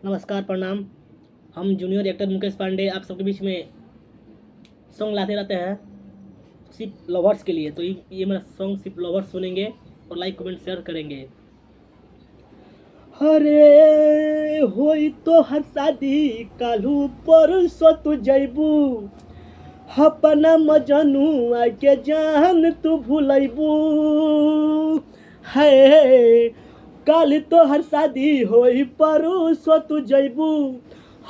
नमस्कार, प्रणाम। हम जूनियर एक्टर मुकेश पांडे आप सबके बीच में सॉन्ग लाते रहते हैं सिर्फ लवर्स के लिए। तो ये मेरा सॉन्ग सिर्फ लवर्स सुनेंगे और लाइक कमेंट शेयर करेंगे। अरे होई तो हर शादी कालू परसों तू जैबू, अपना मजनू के जान तू भूलैबू। है काल तो हर शादी होई परसों तू जैबू,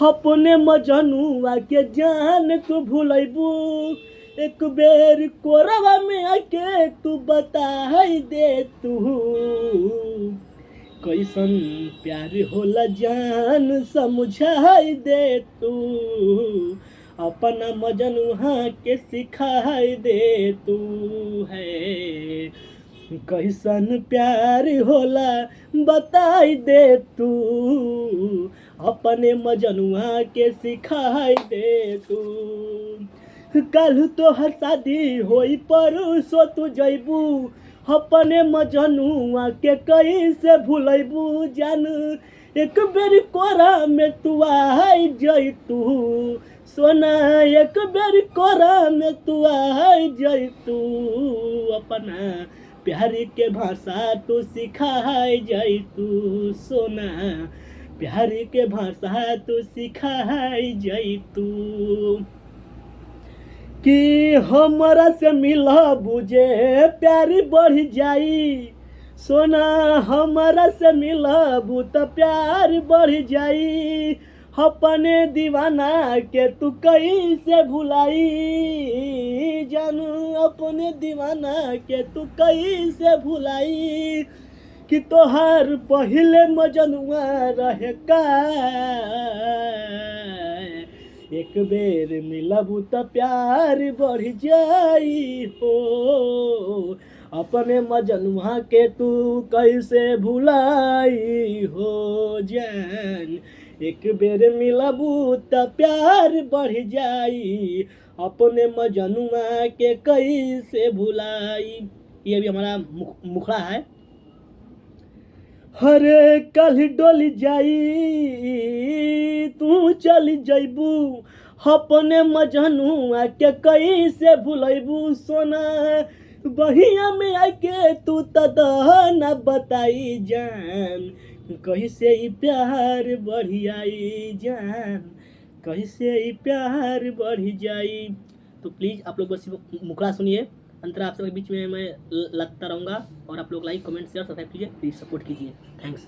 अपने मजनुआ के जान तू भूलैबू। एक बेर कोरवा में आके तू बताई दे तू, कैसन प्यार होला जान समझाई दे तू। अपना मजनुआ के सिखाई दे तू। है कैसन प्यार होला बताई दे तू, अपने मजनुआ के सिखाई दे तू। कल तो हर शादी होई परसों तू जैबू, अपने मजनुआ के कैसे भूलैबू। जान एक बेर कोरा में तू आई जैतू, सोना एक बेर कोरा में तू आई जैतू। अपना प्यार के भाषा तू सिखाई जैतू, सोना प्यार के भाषा तू सिखाई जैतू। कि हमरा से मिला बुझे प्यार बढ़ जाई, सोना हमरा से मिला तो प्यार बढ़ जाई। अपने दीवाना के तू कैसे भुलाई, जानू अपने दीवाना के तू कैसे भुलाई। कि तोहार पहले मजनुआ रहे का, एक बेर मिलबू तो प्यार बढ़ जाई हो। अपने मजनुआ के तू कैसे भुलाई हो। जान एक बेर मिलबू तो प्यार बढ़ जाई, अपने मजनुआ के कैसे भुलाई। ये भी हमारा मुखड़ा है। हरे कल डोल जाई तू चल जैबू, अपने मजनुआ के कैसे भूलैबू। सोना बहिया में आके तू न बताई जान, कैसे ही प्यार बढ़ जाई। जान कैसे ही प्यार बढ़ जाई। तो प्लीज़ आप लोग बस मुखड़ा सुनिए। अंतरा आप सबके बीच में मैं लगता रहूँगा और आप लोग लाइक कमेंट शेयर सब्सक्राइब कीजिए, प्लीज़ सपोर्ट कीजिए। थैंक्स।